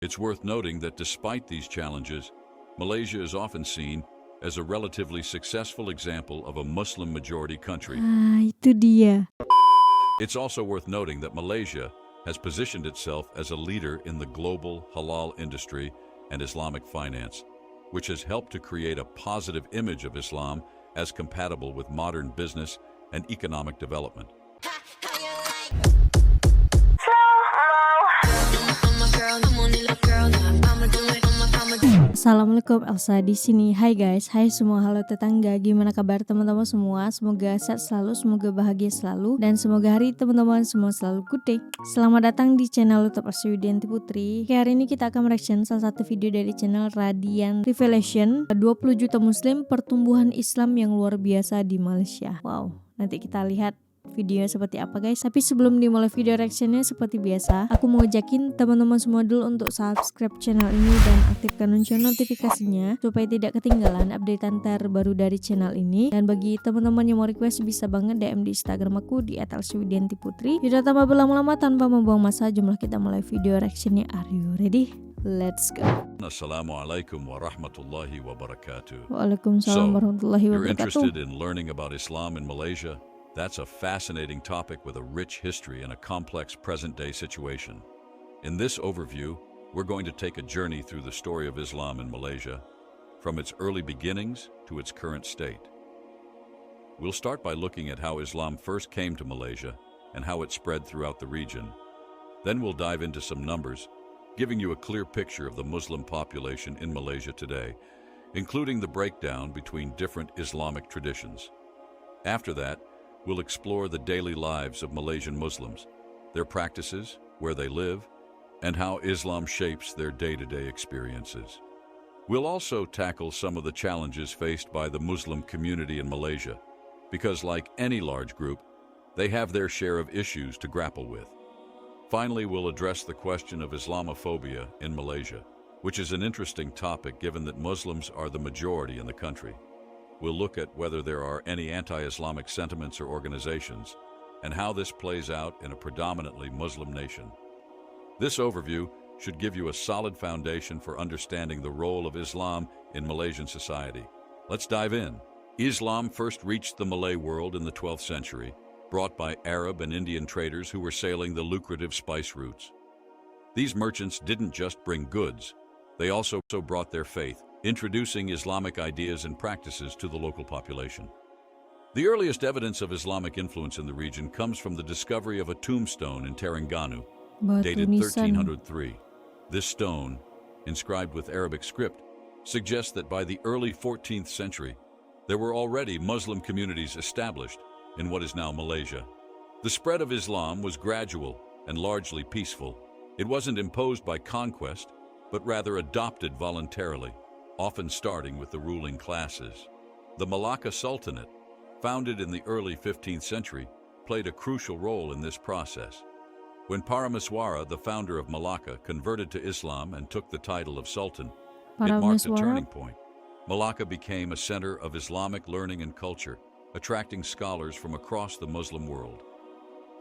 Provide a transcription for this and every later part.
It's worth noting that despite these challenges, Malaysia is often seen as a relatively successful example of a Muslim-majority country. Itu dia. It's also worth noting that Malaysia has positioned itself as a leader in the global halal industry and Islamic finance, which has helped to create a positive image of Islam as compatible with modern business and economic development. Assalamualaikum, Elsa di sini. Hai guys, hai semua, halo tetangga. Gimana kabar teman-teman semua? Semoga sehat selalu, semoga bahagia selalu, dan semoga hari teman-teman semua selalu good day. Selamat datang di channel YouTube Widianti Putri. Hari ini kita akan mereaction salah satu video dari channel Radian Revelation, 20 juta muslim, pertumbuhan Islam yang luar biasa di Malaysia. Wow, nanti kita lihat videonya seperti apa guys. Tapi sebelum dimulai video reactionnya, seperti biasa aku mau ajakin teman-teman semua dulu untuk subscribe channel ini dan aktifkan lonceng notifikasinya supaya tidak ketinggalan updatean terbaru dari channel ini. Dan bagi teman-teman yang mau request, bisa banget DM di Instagram aku di @elsa_widianti_putri. Tidak tambah berlama-lama, tanpa membuang masa, jumlah kita mulai video reactionnya. Are you ready? Let's go. Assalamualaikum warahmatullahi wabarakatuh. Waalaikumsalam warahmatullahi You're wabarakatuh. interested in learning about Islam in Malaysia? That's a fascinating topic with a rich history and a complex present-day situation. In this overview, we're going to take a journey through the story of Islam in Malaysia, from its early beginnings to its current state. We'll start by looking at how Islam first came to Malaysia and how it spread throughout the region. Then we'll dive into some numbers, giving you a clear picture of the Muslim population in Malaysia today, including the breakdown between different Islamic traditions. After that, we'll explore the daily lives of Malaysian Muslims, their practices, where they live, and how Islam shapes their day-to-day experiences. We'll also tackle some of the challenges faced by the Muslim community in Malaysia, because like any large group, they have their share of issues to grapple with. Finally, we'll address the question of Islamophobia in Malaysia, which is an interesting topic given that Muslims are the majority in the country. We'll look at whether there are any anti-Islamic sentiments or organizations, and how this plays out in a predominantly Muslim nation. This overview should give you a solid foundation for understanding the role of Islam in Malaysian society. Let's dive in. Islam first reached the Malay world in the 12th century, brought by Arab and Indian traders who were sailing the lucrative spice routes. These merchants didn't just bring goods, they also brought their faith, introducing Islamic ideas and practices to the local population. The earliest evidence of Islamic influence in the region comes from the discovery of a tombstone in Terengganu, dated 1303. This stone, inscribed with Arabic script, suggests that by the early 14th century, there were already Muslim communities established in what is now Malaysia. The spread of Islam was gradual and largely peaceful. It wasn't imposed by conquest, but rather adopted voluntarily, often starting with the ruling classes. The Malacca Sultanate, founded in the early 15th century, played a crucial role in this process. When Parameswara, the founder of Malacca, converted to Islam and took the title of Sultan, it marked a turning point. Malacca became a center of Islamic learning and culture, attracting scholars from across the Muslim world.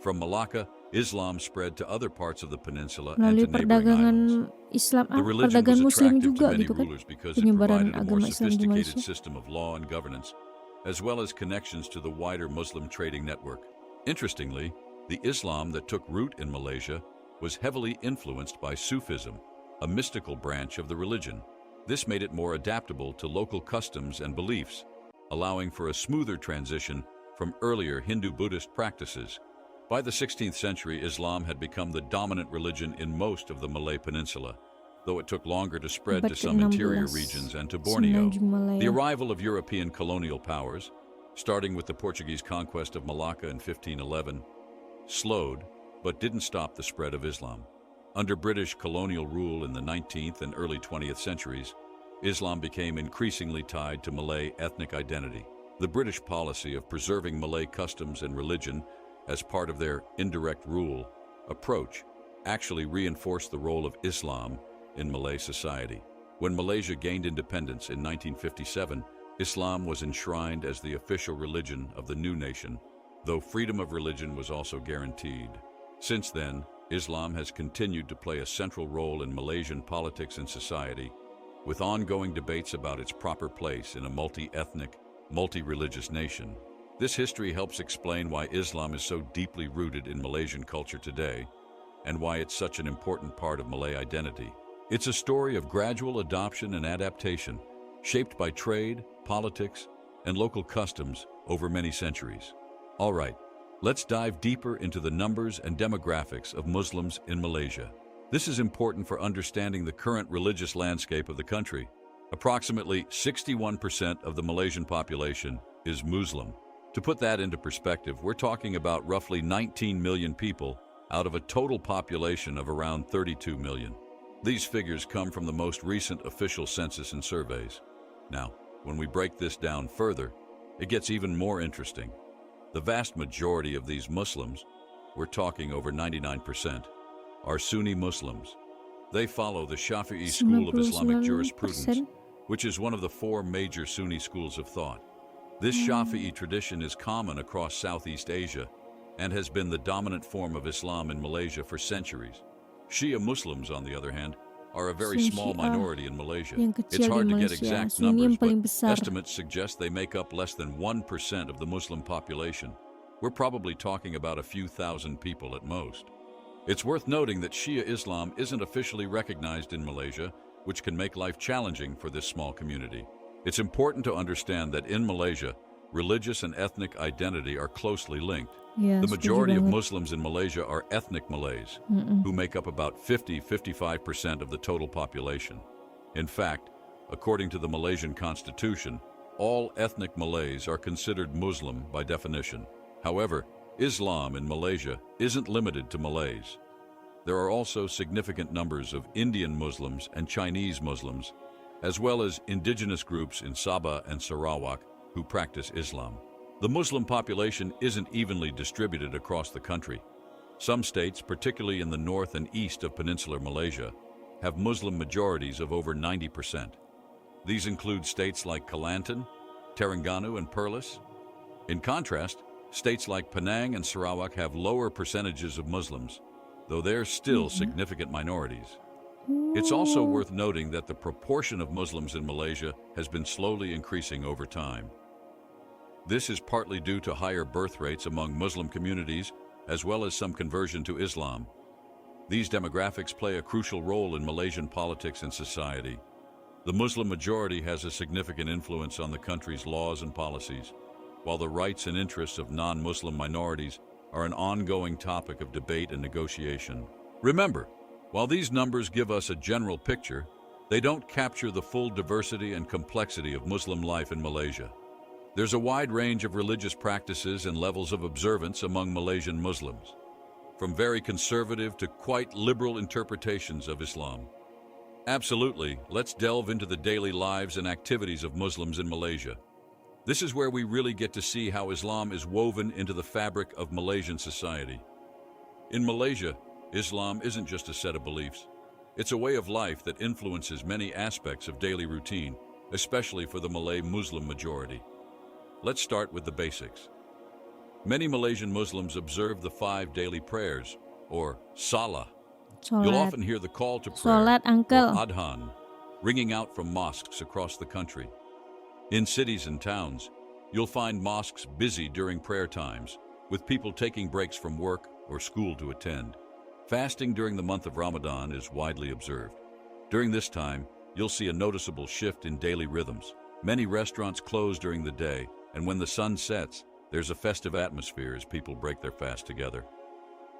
From Malacca, Islam spread to other parts of the peninsula and to neighboring islands. Islam, The religion perdagangan was Muslim attractive juga to many gitu kan, rulers because it penyebaran provided a more agama Islam di sophisticated Malaysia. system of law and governance, as well as connections to the wider Muslim trading network. Interestingly, the Islam that took root in Malaysia was heavily influenced by Sufism, a mystical branch of the religion. This made it more adaptable to local customs and beliefs, allowing for a smoother transition from earlier Hindu-Buddhist practices. By the 16th century, Islam had become the dominant religion in most of the Malay Peninsula, though it took longer to spread to some interior regions and to Borneo. The arrival of European colonial powers, starting with the Portuguese conquest of Malacca in 1511, slowed but didn't stop the spread of Islam. Under British colonial rule in the 19th and early 20th centuries, Islam became increasingly tied to Malay ethnic identity. The British policy of preserving Malay customs and religion as part of their indirect rule approach actually reinforced the role of Islam in Malay society. When Malaysia gained independence in 1957, Islam was enshrined as the official religion of the new nation, though freedom of religion was also guaranteed. Since then, Islam has continued to play a central role in Malaysian politics and society, with ongoing debates about its proper place in a multi-ethnic, multi-religious nation. This history helps explain why Islam is so deeply rooted in Malaysian culture today, and why it's such an important part of Malay identity. It's a story of gradual adoption and adaptation, shaped by trade, politics, and local customs over many centuries. All right, let's dive deeper into the numbers and demographics of Muslims in Malaysia. This is important for understanding the current religious landscape of the country. Approximately 61% of the Malaysian population is Muslim. To put that into perspective, we're talking about roughly 19 million people out of a total population of around 32 million. These figures come from the most recent official census and surveys. Now, when we break this down further, it gets even more interesting. The vast majority of these Muslims, we're talking over 99%, are Sunni Muslims. They follow the Shafi'i school of Islamic jurisprudence, which is one of the four major Sunni schools of thought. This Shafi'i tradition is common across Southeast Asia and has been the dominant form of Islam in Malaysia for centuries. Shia Muslims, on the other hand, are a very small minority in Malaysia. It's hard to get exact numbers, but estimates suggest they make up less than 1% of the Muslim population. We're probably talking about a few thousand people at most. It's worth noting that Shia Islam isn't officially recognized in Malaysia, which can make life challenging for this small community. It's important to understand that in Malaysia, religious and ethnic identity are closely linked. The majority of Muslims in Malaysia are ethnic Malays, who make up about 50–55% of the total population. In fact, according to the Malaysian constitution, all ethnic Malays are considered Muslim by definition. However, Islam in Malaysia isn't limited to Malays. There are also significant numbers of Indian Muslims and Chinese Muslims, as well as indigenous groups in Sabah and Sarawak who practice Islam. The Muslim population isn't evenly distributed across the country. Some states, particularly in the north and east of peninsular Malaysia, have Muslim majorities of over 90%. These include states like Kelantan, Terengganu, and Perlis. In contrast, states like Penang and Sarawak have lower percentages of Muslims, though they're still significant minorities. It's also worth noting that the proportion of Muslims in Malaysia has been slowly increasing over time. This is partly due to higher birth rates among Muslim communities, as well as some conversion to Islam. These demographics play a crucial role in Malaysian politics and society. The Muslim majority has a significant influence on the country's laws and policies, while the rights and interests of non-Muslim minorities are an ongoing topic of debate and negotiation. Remember, while these numbers give us a general picture, they don't capture the full diversity and complexity of Muslim life in Malaysia. There's a wide range of religious practices and levels of observance among Malaysian Muslims, from very conservative to quite liberal interpretations of Islam. Absolutely, let's delve into the daily lives and activities of Muslims in Malaysia. This is where we really get to see how Islam is woven into the fabric of Malaysian society. In Malaysia, Islam isn't just a set of beliefs. It's a way of life that influences many aspects of daily routine, especially for the Malay Muslim majority. Let's start with the basics. Many Malaysian Muslims observe the 5 daily prayers, or salah. You'll often hear the call to prayer, or adhan, ringing out from mosques across the country. In cities and towns, you'll find mosques busy during prayer times, with people taking breaks from work or school to attend. Fasting during the month of Ramadan is widely observed. During this time, you'll see a noticeable shift in daily rhythms. Many restaurants close during the day, and when the sun sets, there's a festive atmosphere as people break their fast together.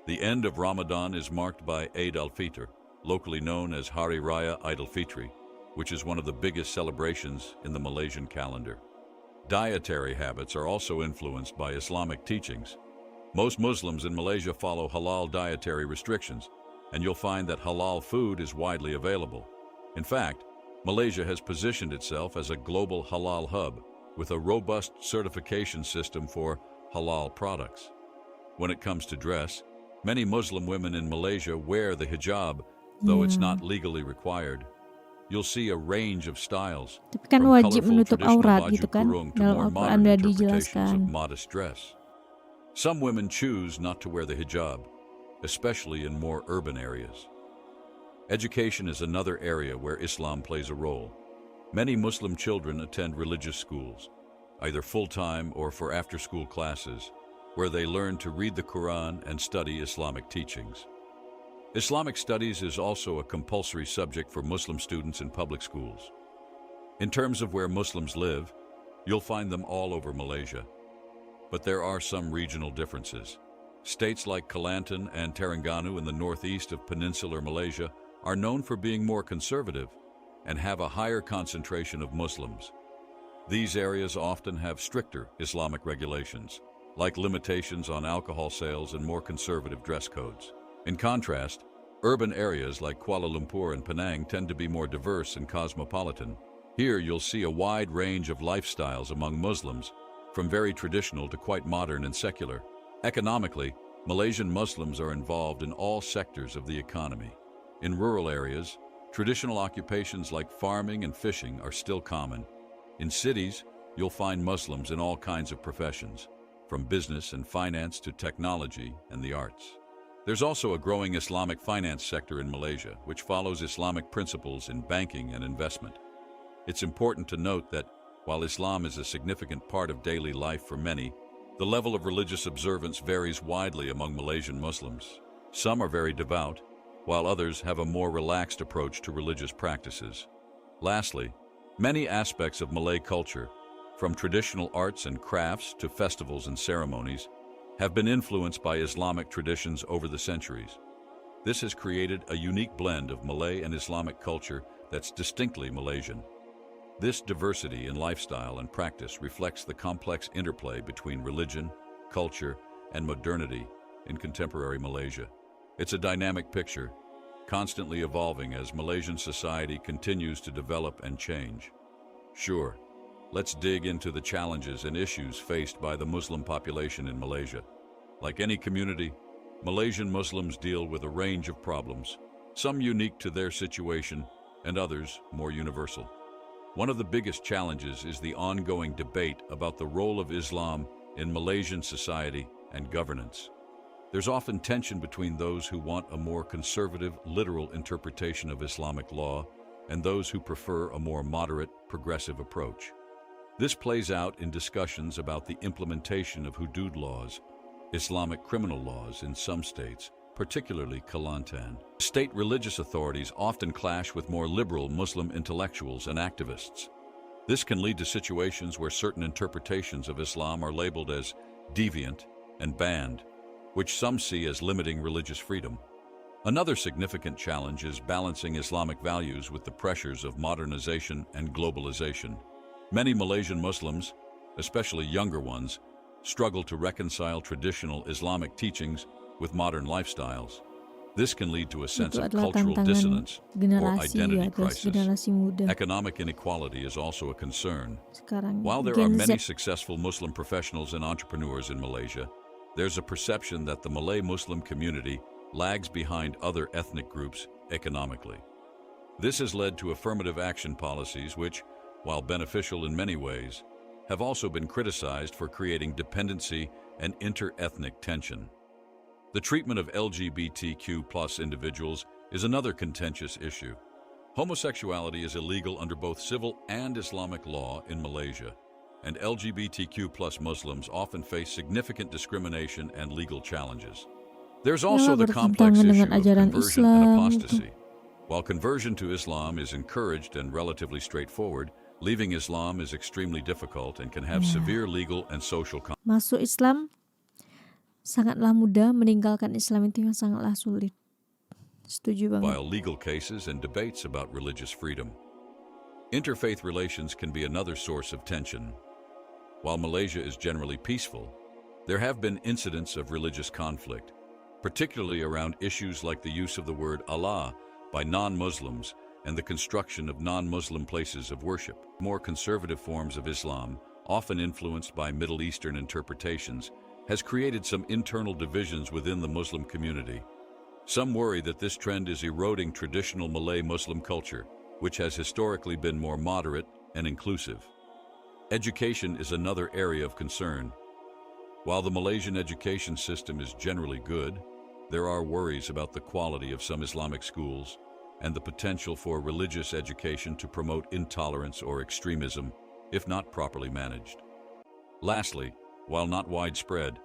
The end of Ramadan is marked by Eid al-Fitr, locally known as Hari Raya Eid al-Fitri, which is one of the biggest celebrations in the Malaysian calendar. Dietary habits are also influenced by Islamic teachings. Most Muslims in Malaysia follow halal dietary restrictions, and you'll find that halal food is widely available. In fact, Malaysia has positioned itself as a global halal hub, with a robust certification system for halal products. When it comes to dress, many Muslim women in Malaysia wear the hijab, though it's not legally required. You'll see a range of styles, Tapi kan from wajib colorful menutup traditional aurat baju gitu kan, kurung to dalam more Al-Quran modern udah interpretations of dijelaskan. modest dress. Some women choose not to wear the hijab, especially in more urban areas. Education is another area where Islam plays a role. Many Muslim children attend religious schools, either full-time or for after-school classes, where they learn to read the Quran and study Islamic teachings. Islamic studies is also a compulsory subject for Muslim students in public schools. In terms of where Muslims live, you'll find them all over Malaysia. But there are some regional differences. States like Kelantan and Terengganu in the northeast of peninsular Malaysia are known for being more conservative and have a higher concentration of Muslims. These areas often have stricter Islamic regulations, like limitations on alcohol sales and more conservative dress codes. In contrast, urban areas like Kuala Lumpur and Penang tend to be more diverse and cosmopolitan. Here you'll see a wide range of lifestyles among Muslims, from very traditional to quite modern and secular. Economically, Malaysian Muslims are involved in all sectors of the economy. In rural areas, traditional occupations like farming and fishing are still common. In cities, you'll find Muslims in all kinds of professions, from business and finance to technology and the arts. There's also a growing Islamic finance sector in Malaysia, which follows Islamic principles in banking and investment. It's important to note that, while Islam is a significant part of daily life for many, the level of religious observance varies widely among Malaysian Muslims. Some are very devout, while others have a more relaxed approach to religious practices. Lastly, many aspects of Malay culture, from traditional arts and crafts to festivals and ceremonies, have been influenced by Islamic traditions over the centuries. This has created a unique blend of Malay and Islamic culture that's distinctly Malaysian. This diversity in lifestyle and practice reflects the complex interplay between religion, culture, and modernity in contemporary Malaysia. It's a dynamic picture, constantly evolving as Malaysian society continues to develop and change. Sure, let's dig into the challenges and issues faced by the Muslim population in Malaysia. Like any community, Malaysian Muslims deal with a range of problems, some unique to their situation and others more universal. One of the biggest challenges is the ongoing debate about the role of Islam in Malaysian society and governance. There's often tension between those who want a more conservative, literal interpretation of Islamic law and those who prefer a more moderate, progressive approach. This plays out in discussions about the implementation of hudud laws, Islamic criminal laws in some states, particularly Kelantan. State religious authorities often clash with more liberal Muslim intellectuals and activists. This can lead to situations where certain interpretations of Islam are labeled as deviant and banned, which some see as limiting religious freedom. Another significant challenge is balancing Islamic values with the pressures of modernization and globalization. Many Malaysian Muslims, especially younger ones, struggle to reconcile traditional Islamic teachings with modern lifestyles. This can lead to a sense of cultural dissonance or identity crisis. Economic inequality is also a concern. While there are many successful Muslim professionals and entrepreneurs in Malaysia, there's a perception that the Malay Muslim community lags behind other ethnic groups economically. This has led to affirmative action policies which, while beneficial in many ways, have also been criticized for creating dependency and inter-ethnic tension. The treatment of LGBTQ+ individuals is another contentious issue. Homosexuality is illegal under both civil and Islamic law in Malaysia, and LGBTQ+ Muslims often face significant discrimination and legal challenges. There's also the complex issue of conversion and apostasy. While conversion to Islam is encouraged and relatively straightforward, leaving Islam is extremely difficult and can have severe legal and social consequences. Masuk Islam sangatlah mudah, meninggalkan Islam itu yang sangatlah sulit. Setuju banget. While legal cases and debates about religious freedom. Interfaith relations can be another source of tension. While Malaysia is generally peaceful, there have been incidents of religious conflict, particularly around issues like the use of the word Allah by non-Muslims and the construction of non-Muslim places of worship. More conservative forms of Islam, often influenced by Middle Eastern interpretations, has created some internal divisions within the Muslim community. Some worry that this trend is eroding traditional Malay Muslim culture, which has historically been more moderate and inclusive. Education is another area of concern. While the Malaysian education system is generally good, there are worries about the quality of some Islamic schools and the potential for religious education to promote intolerance or extremism if not properly managed. Lastly, while not widespread,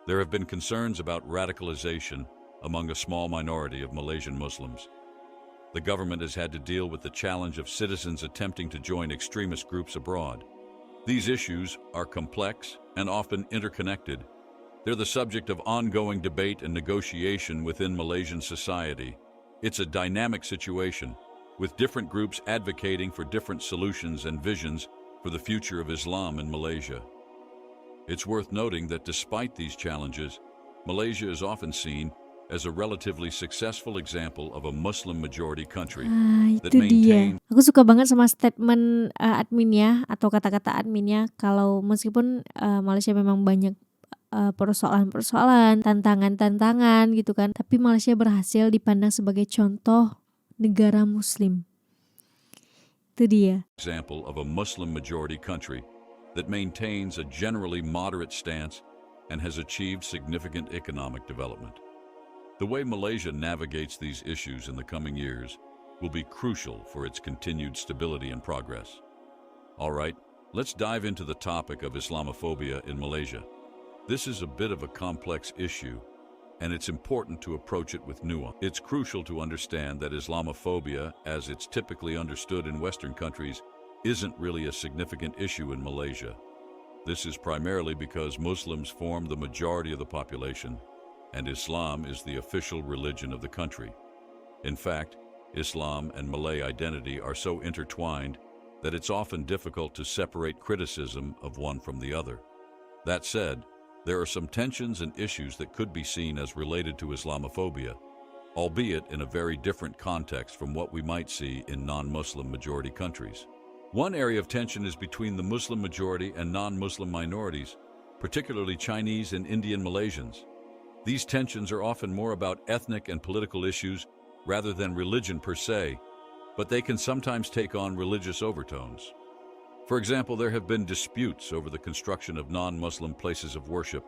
there have been concerns about radicalization among a small minority of Malaysian Muslims. The government has had to deal with the challenge of citizens attempting to join extremist groups abroad. These issues are complex and often interconnected. They're the subject of ongoing debate and negotiation within Malaysian society. It's a dynamic situation, with different groups advocating for different solutions and visions for the future of Islam in Malaysia. It's worth noting that despite these challenges, Malaysia is often seen as a relatively successful example of a Muslim-majority country that Itu dia. maintains Aku suka banget sama statement adminnya atau kata-kata adminnya kalau meskipun Malaysia memang banyak persoalan-persoalan, tantangan-tantangan gitu kan, tapi Malaysia berhasil dipandang sebagai contoh negara Muslim. Itu dia. example of a Muslim-majority country that maintains a generally moderate stance and has achieved significant economic development. The way Malaysia navigates these issues in the coming years will be crucial for its continued stability and progress. All right, let's dive into the topic of Islamophobia in Malaysia. This is a bit of a complex issue, and it's important to approach it with nuance. It's crucial to understand that Islamophobia, as it's typically understood in Western countries, isn't really a significant issue in Malaysia. This is primarily because Muslims form the majority of the population, and Islam is the official religion of the country. In fact, Islam and Malay identity are so intertwined that it's often difficult to separate criticism of one from the other. That said, there are some tensions and issues that could be seen as related to Islamophobia, albeit in a very different context from what we might see in non-Muslim majority countries. One area of tension is between the Muslim majority and non-Muslim minorities, particularly Chinese and Indian Malaysians. These tensions are often more about ethnic and political issues rather than religion per se, but they can sometimes take on religious overtones. For example, there have been disputes over the construction of non-Muslim places of worship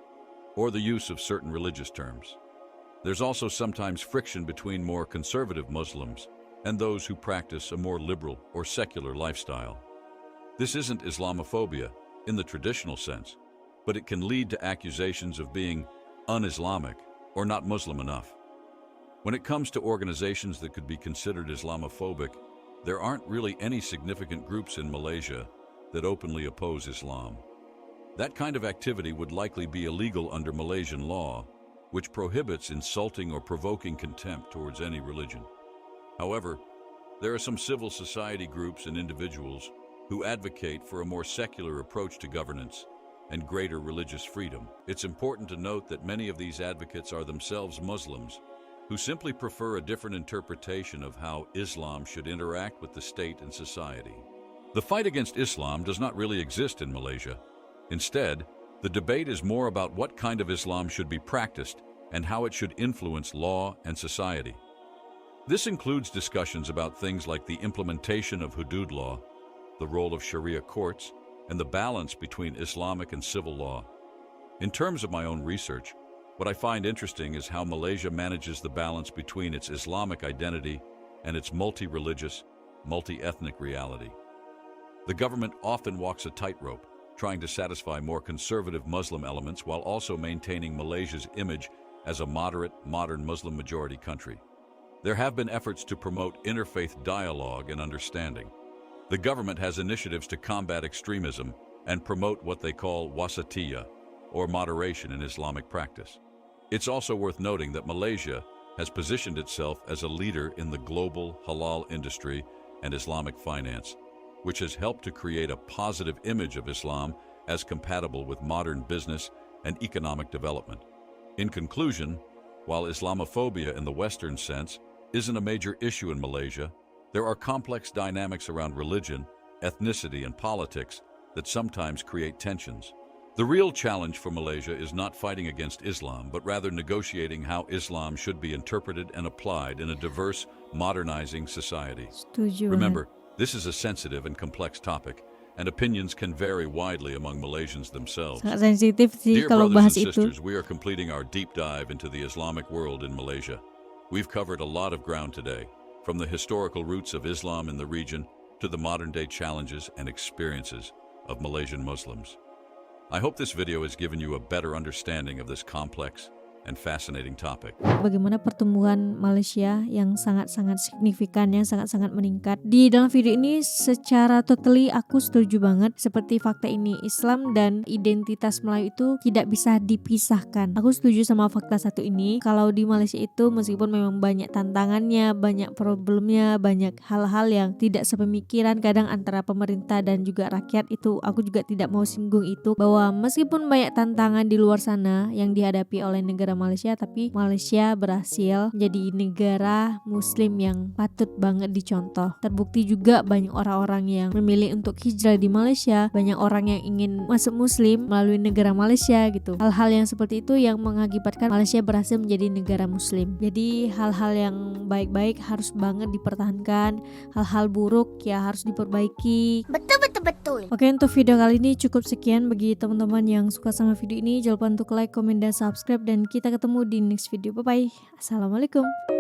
or the use of certain religious terms. There's also sometimes friction between more conservative Muslims and those who practice a more liberal or secular lifestyle. This isn't Islamophobia in the traditional sense, but it can lead to accusations of being un-Islamic or not Muslim enough. When it comes to organizations that could be considered Islamophobic, there aren't really any significant groups in Malaysia that openly oppose Islam. That kind of activity would likely be illegal under Malaysian law, which prohibits insulting or provoking contempt towards any religion. However, there are some civil society groups and individuals who advocate for a more secular approach to governance and greater religious freedom. It's important to note that many of these advocates are themselves Muslims who simply prefer a different interpretation of how Islam should interact with the state and society. The fight against Islam does not really exist in Malaysia. Instead, the debate is more about what kind of Islam should be practiced and how it should influence law and society. This includes discussions about things like the implementation of hudud law, the role of Sharia courts, and the balance between Islamic and civil law. In terms of my own research, what I find interesting is how Malaysia manages the balance between its Islamic identity and its multi-religious, multi-ethnic reality. The government often walks a tightrope, trying to satisfy more conservative Muslim elements while also maintaining Malaysia's image as a moderate, modern Muslim-majority country. There have been efforts to promote interfaith dialogue and understanding. The government has initiatives to combat extremism and promote what they call wasatiyah, or moderation in Islamic practice. It's also worth noting that Malaysia has positioned itself as a leader in the global halal industry and Islamic finance, which has helped to create a positive image of Islam as compatible with modern business and economic development. In conclusion, while Islamophobia in the Western sense isn't a major issue in Malaysia, there are complex dynamics around religion, ethnicity, and politics that sometimes create tensions. The real challenge for Malaysia is not fighting against Islam, but rather negotiating how Islam should be interpreted and applied in a diverse, modernizing society. Setuju. Remember, this is a sensitive and complex topic, and opinions can vary widely among Malaysians themselves. Sangat sensitif sih Dear kalau brothers bahas and itu. sisters, we are completing our deep dive into the Islamic world in Malaysia. We've covered a lot of ground today, from the historical roots of Islam in the region to the modern-day challenges and experiences of Malaysian Muslims. I hope this video has given you a better understanding of this complex and fascinating topic. Bagaimana pertumbuhan Malaysia yang sangat-sangat signifikan, yang sangat-sangat meningkat. Di dalam video ini secara totally aku setuju banget seperti fakta ini, Islam dan identitas Melayu itu tidak bisa dipisahkan. Aku setuju sama fakta satu ini, kalau di Malaysia itu meskipun memang banyak tantangannya, banyak problemnya, banyak hal-hal yang tidak sepemikiran kadang antara pemerintah dan juga rakyat, itu aku juga tidak mau singgung itu, bahwa meskipun banyak tantangan di luar sana yang dihadapi oleh negara Malaysia, tapi Malaysia berhasil menjadi negara muslim yang patut banget dicontoh. Terbukti juga banyak orang-orang yang memilih untuk hijrah di Malaysia, banyak orang yang ingin masuk muslim melalui negara Malaysia gitu. Hal-hal yang seperti itu yang mengakibatkan Malaysia berhasil menjadi negara muslim. Jadi hal-hal yang baik-baik harus banget dipertahankan, hal-hal buruk ya harus diperbaiki. Betul. Oke, untuk video kali ini cukup sekian. Bagi teman-teman yang suka sama video ini, jangan lupa untuk like, komen, dan subscribe. Dan kita ketemu di next video. Bye-bye. Assalamualaikum.